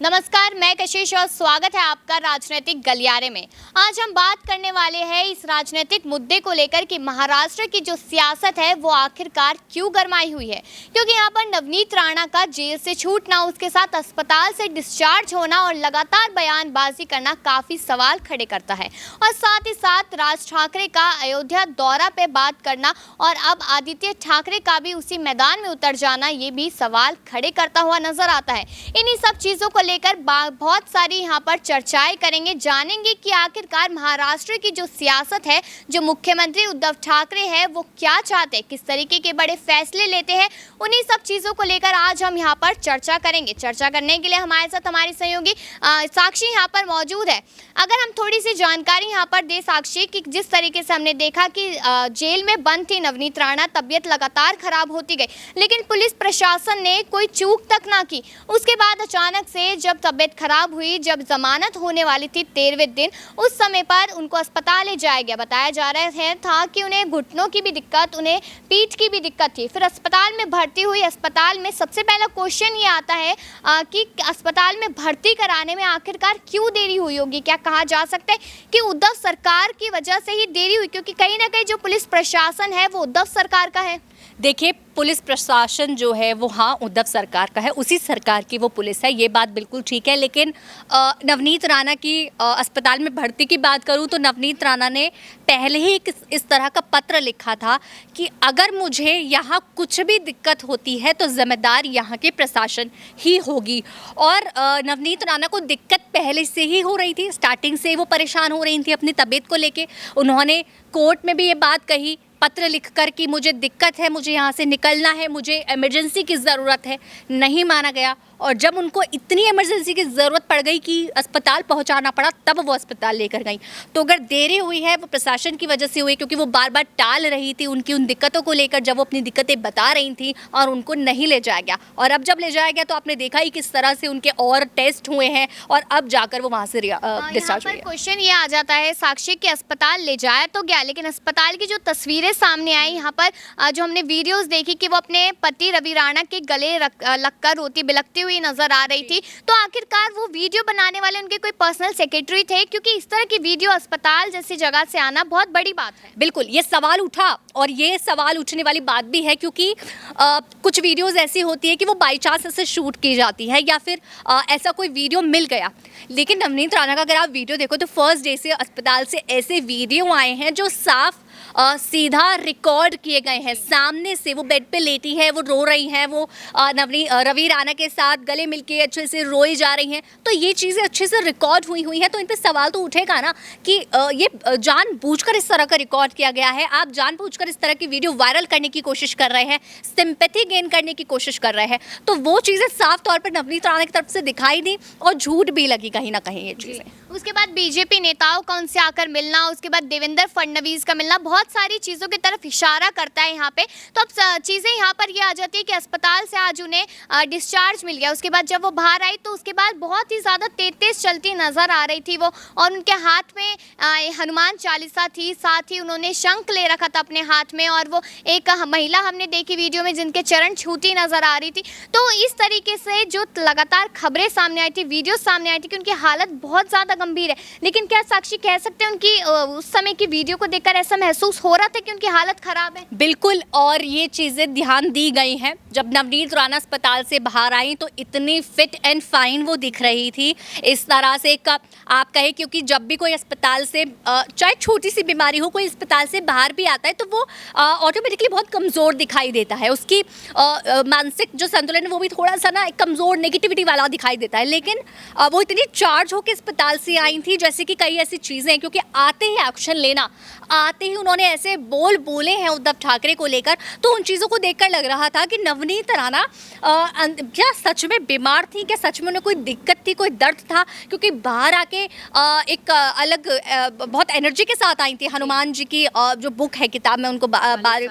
नमस्कार, मैं कशिश और स्वागत है आपका राजनीतिक गलियारे में। आज हम बात करने वाले हैं इस राजनीतिक मुद्दे को लेकर कि महाराष्ट्र की जो सियासत है वो आखिरकार क्यों गरमाई हुई है। क्योंकि यहाँ पर नवनीत राणा का जेल से छूटना, उसके साथ अस्पताल से डिस्चार्ज होना और लगातार बयानबाजी करना काफ़ी सवाल खड़े करता है। और साथ ही साथ राज ठाकरे का अयोध्या दौरा पे बात करना और अब आदित्य ठाकरे का भी उसी मैदान में उतर जाना, ये भी सवाल खड़े करता हुआ नजर आता है। इन्हीं सब चीज़ों को लेकर बहुत सारी यहाँ पर चर्चाएं करेंगे, जानेंगे कि आखिरकार महाराष्ट्र की जो सियासत है, जो मुख्यमंत्री उद्धव ठाकरे हैं वो क्या चाहते हैं, किस तरीके के बड़े फैसले लेते हैं, उन्हीं सब चीज़ों को लेकर आज हम यहाँ पर चर्चा करेंगे। चर्चा करने के लिए हमारे साथ हमारी सहयोगी साक्षी यहाँ पर मौजूद है। अगर हम थोड़ी सी जानकारी यहाँ पर दे साक्षी कि जिस तरीके से हमने देखा कि जेल में बंद थी नवनीत राणा, तबीयत लगातार खराब होती गई, लेकिन पुलिस प्रशासन ने कोई चूक तक ना की। उसके बाद अचानक से जब तबीयत खराब हुई, जब जमानत होने वाली थी 13वें दिन, उस समय पर उनको अस्पताल ले जाया गया। बताया जा रहा था कि उन्हें घुटनों की भी दिक्कत, उन्हें पीठ की भी दिक्कत थी। फिर अस्पताल में भर्ती हुई। अस्पताल में सबसे पहला क्वेश्चन ये आता है कि अस्पताल में भर्ती कराने में आखिरकार क्यों देरी हुई होगी। क्या कहा जा सकता है कि उद्धव सरकार की वजह से ही देरी हुई, क्योंकि कहीं ना कहीं जो पुलिस प्रशासन है वो उद्धव सरकार का है। देखिए, पुलिस प्रशासन जो है वो उद्धव सरकार का है, उसी सरकार की वो पुलिस है, ये बात बिल्कुल ठीक है। लेकिन नवनीत राणा की अस्पताल में भर्ती की बात करूं तो नवनीत राणा ने पहले ही इस तरह का पत्र लिखा था कि अगर मुझे यहाँ कुछ भी दिक्कत होती है तो जिम्मेदार यहाँ के प्रशासन ही होगी। और नवनीत राणा को दिक्कत पहले से ही हो रही थी, स्टार्टिंग से वो परेशान हो रही थी अपनी तबीयत को लेके। उन्होंने कोर्ट में भी ये बात कही, पत्र लिखकर कि मुझे दिक्कत है, मुझे यहाँ से निकलना है, मुझे इमरजेंसी की ज़रूरत है। नहीं माना गया, और जब उनको इतनी इमरजेंसी की ज़रूरत पड़ गई कि अस्पताल पहुँचाना पड़ा, तब वो अस्पताल लेकर गई। तो अगर देरी हुई है वो प्रशासन की वजह से हुई, क्योंकि वो बार बार टाल रही थी उनकी उन दिक्कतों को लेकर, जब वो अपनी दिक्कतें बता रही थी और उनको नहीं ले जाया गया। और अब जब ले जाया गया तो आपने देखा ही किस तरह से उनके और टेस्ट हुए हैं और अब जाकर वो वहाँ से डिस्चार्ज हुई है। क्वेश्चन ये आ जाता है साक्षी कि अस्पताल ले जाया तो गया, लेकिन अस्पताल की जो तस्वीरें सामने आई यहाँ पर, जो हमने वीडियोस देखी कि वो अपने पति रवि राणा के गले लगकर रोती बिलखती हुई नजर आ रही थी। तो आखिरकार वो वीडियो बनाने वाले उनके कोई पर्सनल सेक्रेटरी थे? क्योंकि इस तरह की वीडियो अस्पताल जैसी जगह से आना बहुत बड़ी बात है। बिल्कुल, ये सवाल उठा, और ये सवाल उठने वाली बात भी है, क्योंकि कुछ वीडियोस ऐसी होती है कि वो बाई चांस ऐसे शूट की जाती है या फिर ऐसा कोई वीडियो मिल गया। लेकिन नवनीत राणा का अगर आप वीडियो देखो तो फर्स्ट डे से अस्पताल से ऐसे वीडियो आए हैं जो साफ सीधा रिकॉर्ड किए गए हैं। सामने से वो बेड पे लेटी है, वो रो रही हैं, वो रवि राणा के साथ गले मिलके अच्छे से रोई जा रही हैं। तो ये चीज़ें अच्छे से रिकॉर्ड हुई हैं, तो इन पे सवाल तो उठेगा ना कि ये जानबूझकर इस तरह का रिकॉर्ड किया गया है, आप जानबूझकर इस तरह की वीडियो वायरल करने की कोशिश कर रहे हैं, सिंपैथी गेन करने की कोशिश कर रहे हैं। तो वो चीज़ें साफ तौर पर नवनीत राणा की तरफ से दिखाई दी और झूठ भी लगी कहीं ना कहीं ये चीज़ें। उसके बाद बीजेपी नेताओं का उनसे आकर मिलना, उसके बाद देवेंद्र फडणवीस का मिलना, बहुत सारी चीज़ों की तरफ इशारा करता है यहाँ पे। तो अब चीज़ें यहाँ पर ये आ जाती है कि अस्पताल से आज उन्हें डिस्चार्ज मिल गया। उसके बाद जब वो बाहर आई तो उसके बाद बहुत ही ज़्यादा तेज चलती नज़र आ रही थी वो, और उनके हाथ में हनुमान चालीसा थी, साथ ही उन्होंने शंख ले रखा था अपने हाथ में, और वो एक महिला हमने देखी वीडियो में जिनके चरण छूती नज़र आ रही थी। तो इस तरीके से जो लगातार खबरें सामने आई थी, वीडियो सामने आई थी कि उनकी हालत बहुत ज़्यादा गंभीर है। लेकिन क्या साक्षी कह सकते हैं उनकी उस समय की वीडियो को देखकर ऐसा महसूस हो रहा था कि उनकी हालत खराब है? बिल्कुल, और ये चीज़ें ध्यान दी गई हैं। जब नवनीत राणा अस्पताल से बाहर आई तो इतनी फिट एंड फाइन वो दिख रही थी, इस तरह से आप कहें, क्योंकि जब भी कोई अस्पताल से चाहे छोटी सी बीमारी हो, कोई अस्पताल से बाहर भी आता है तो वो ऑटोमेटिकली बहुत कमज़ोर दिखाई देता है। उसकी मानसिक जो संतुलन है वो भी थोड़ा सा ना कमज़ोर, नेगेटिविटी वाला दिखाई देता है। लेकिन वो इतनी चार्ज होकर अस्पताल से आई थी, जैसे कि कई ऐसी चीज़ें हैं, क्योंकि आते ही एक्शन लेना, आते ही उन्होंने ऐसे बोले हैं उद्धव ठाकरे को लेकर, तो उन चीज़ों को देखकर लग रहा था कि नवनीत राणा क्या सच में बीमार थी, क्या सच में उन्हें कोई दिक्कत थी, कोई दर्द था। क्योंकि बाहर आके एक अलग बहुत एनर्जी के साथ आई थी। हनुमान जी की जो बुक है, किताब में उनको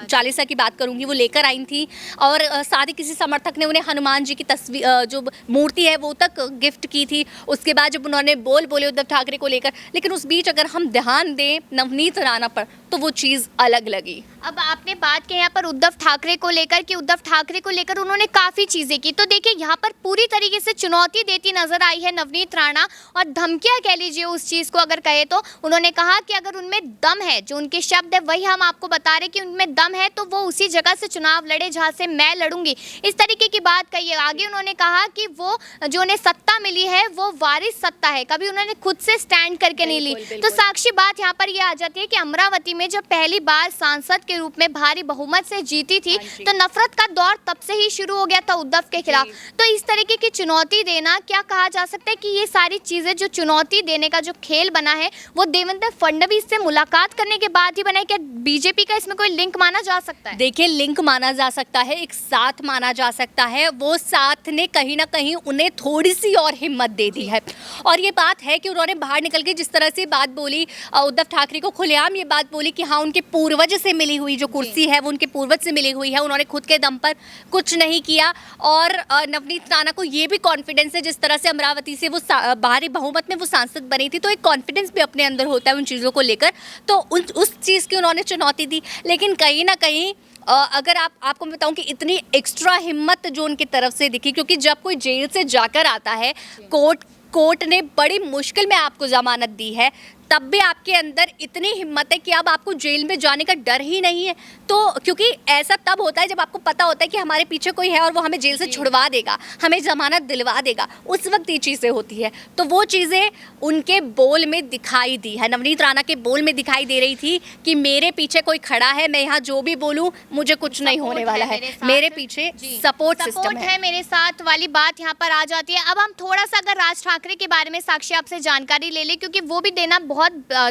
चालीसा की बात करूँगी, वो लेकर आई थी, और साथ ही किसी समर्थक ने उन्हें हनुमान जी की तस्वीर, जो मूर्ति है, वो तक गिफ्ट की थी। उसके बाद जब उन्होंने बोले उद्धव ठाकरे को लेकर, लेकिन उस बीच अगर हम ध्यान दें नवनीत राणा पर, तो वो चीज़ अलग लगी। अब आपने बात की यहाँ पर उद्धव ठाकरे को लेकर कि उद्धव ठाकरे को लेकर उन्होंने काफ़ी चीज़ें की, तो देखिए यहाँ पर पूरी तरीके से चुनौती देती नजर आई है नवनीत राणा, और धमकियाँ कह लीजिए उस चीज़ को अगर कहे तो। उन्होंने कहा कि अगर उनमें दम है, जो उनके शब्द है वही हम आपको बता रहे कि उनमें दम है, तो वो उसी जगह से चुनाव लड़े जहाँ से मैं लड़ूंगी, इस तरीके की बात कही है। आगे उन्होंने कहा कि वो जो उन्हें सत्ता मिली है वो वारिस सत्ता है, कभी उन्होंने खुद से स्टैंड करके नहीं ली। तो साक्षी बात यहाँ पर यह आ जाती है कि अमरावती में जब पहली बार सांसद के रूप में भारी बहुमत से जीती थी, तो नफरत का दौर तब से ही शुरू हो गया था उद्धव के खिलाफ। तो इस तरीके की चुनौती देना, क्या कहा जा सकता है कि ये सारी चीजें जो चुनौती देने का जो खेल बना है वो देवेंद्र फडणवीस से मुलाकात करने के बाद ही बना है? क्या बीजेपी का इसमें कोई लिंक माना जा सकता है? देखिए, लिंक माना जा सकता है, एक साथ माना जा सकता है। वो साथ ने कहीं ना कहीं उन्हें थोड़ी सी और हिम्मत दे दी है। और ये बात है कि उन्होंने बाहर निकल के जिस तरह से बात बोली, उद्धव ठाकरे को खुलेआम ये बात बोली कि हाँ, उनके पूर्वज से मिली हुई जो कुर्सी है वो उनके पूर्वज से मिली हुई है, उन्होंने खुद के दम पर कुछ नहीं किया। और नवनीत राणा को ये भी कॉन्फिडेंस है, जिस तरह से अमरावती से वो भारी बहुमत में वो सांसद बनी थी, तो एक कॉन्फिडेंस भी अपने अंदर होता है उन चीज़ों को लेकर, तो उस चीज़ की उन्होंने चुनौती दी। लेकिन कहीं ना कहीं अगर आपको मैं बताऊं कि इतनी एक्स्ट्रा हिम्मत जो उनकी तरफ से दिखी, क्योंकि जब कोई जेल से जाकर आता है, कोर्ट ने बड़ी मुश्किल में आपको जमानत दी है, तब भी आपके अंदर इतनी हिम्मत है कि अब आपको जेल में जाने का डर ही नहीं है। तो क्योंकि ऐसा तब होता है जब आपको पता होता है कि हमारे पीछे कोई है और वो हमें जेल से छुड़वा देगा, हमें जमानत दिलवा देगा, उस वक्त ये चीज़ें होती है। तो वो चीज़ें उनके बोल में दिखाई दी है, नवनीत राणा के बोल में दिखाई दे रही थी कि मेरे पीछे कोई खड़ा है, मैं यहाँ जो भी बोलूँ मुझे कुछ नहीं होने वाला है, मेरे पीछे सपोर्ट सिस्टम है मेरे साथ वाली बात यहाँ पर आ जाती है। अब हम थोड़ा सा अगर राज ठाकरे के बारे में साक्षी आपसे जानकारी ले लें, क्योंकि वो भी देना बहुत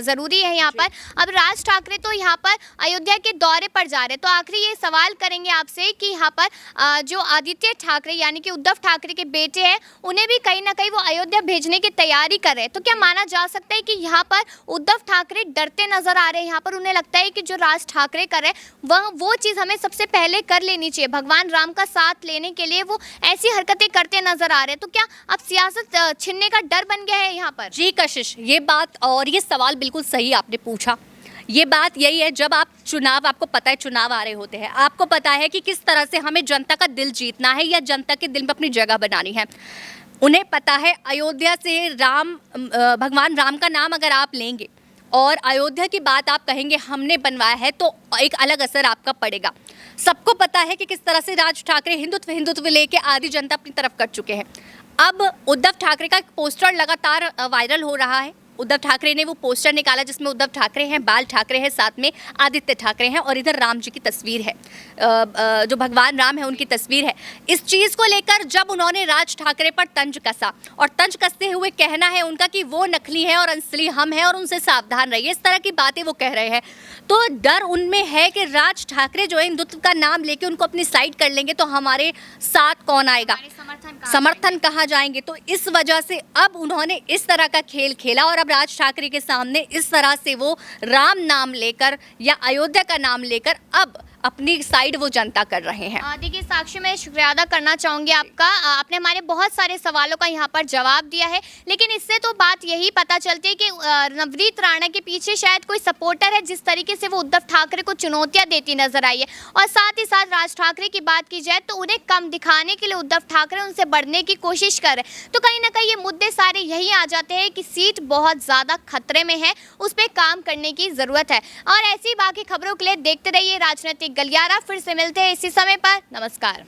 ज़रूरी है यहाँ पर। अब राज ठाकरे तो यहाँ पर अयोध्या के दौरे पर जा रहे हैं, तो आखिरी ये सवाल करेंगे आपसे कि यहाँ पर जो आदित्य ठाकरे यानी कि उद्धव ठाकरे के बेटे हैं, उन्हें भी कहीं ना कहीं वो अयोध्या भेजने की तैयारी कर रहे हैं, तो क्या माना जा सकता है कि यहाँ पर उद्धव ठाकरे डरते नजर आ रहे हैं? यहाँ पर उन्हें लगता है कि जो राज ठाकरे कर रहे हैं वो चीज़ हमें सबसे पहले कर लेनी चाहिए, भगवान राम का साथ लेने के लिए वो ऐसी हरकतें करते नजर आ रहे हैं, तो क्या अब सियासत छिनने का डर बन गया है यहाँ पर? जी कशिश, ये बात और ये सवाल बिल्कुल सही आपने पूछा। ये बात यही है, जब आप चुनाव, आपको पता है चुनाव आ रहे होते हैं, आपको पता है कि किस तरह से हमें जनता का दिल जीतना है या जनता के दिल में अपनी जगह बनानी है। उन्हें पता है अयोध्या से भगवान राम का नाम अगर आप लेंगे और अयोध्या की बात आप कहेंगे हमने बनवाया है, तो एक अलग असर आपका पड़ेगा। सबको पता है कि किस तरह से राज ठाकरे हिंदुत्व लेके आधी जनता अपनी तरफ कर चुके हैं। अब उद्धव ठाकरे का एक लगातार वायरल हो रहा है। उद्धव ठाकरे ने वो पोस्टर निकाला जिसमें उद्धव ठाकरे हैं, बाल ठाकरे हैं, साथ में आदित्य ठाकरे हैं और इधर राम जी की तस्वीर है, जो भगवान राम है उनकी तस्वीर है। इस चीज़ को लेकर जब उन्होंने राज ठाकरे पर तंज कसा, और तंज कसते हुए कहना है उनका कि वो नकली है और असली हम हैं और उनसे सावधान रहिए, इस तरह की बातें वो कह रहे हैं, तो डर उनमें है कि राज ठाकरे जो है हिंदुत्व का नाम लेके उनको अपनी साइड कर लेंगे तो हमारे साथ कौन आएगा, समर्थन कहाँ जाएंगे। तो इस वजह से अब उन्होंने इस तरह का खेल खेला और अब राज ठाकरे के सामने इस तरह से वो राम नाम लेकर या अयोध्या का नाम लेकर अब अपनी साइड वो जनता कर रहे हैं। देखिए साक्षी, मैं शुक्रिया अदा करना चाहूँगी आपका, आपने हमारे बहुत सारे सवालों का यहाँ पर जवाब दिया है, लेकिन इससे तो बात यही पता चलती है कि नवनीत राणा के पीछे शायद कोई सपोर्टर है, जिस तरीके से वो उद्धव ठाकरे को चुनौतियाँ देती नजर आई है। और साथ ही साथ राज ठाकरे की बात की जाए तो उन्हें कम दिखाने के लिए उद्धव ठाकरे उनसे बढ़ने की कोशिश कर रहे हैं। तो कहीं ना कहीं ये मुद्दे सारे यही आ जाते हैं कि सीट बहुत ज़्यादा खतरे में है, उस पर काम करने की ज़रूरत है। और ऐसी बाकी खबरों के लिए देखते रहिए राजनीतिक गलियारा। फिर से मिलते हैं इसी समय पर। नमस्कार।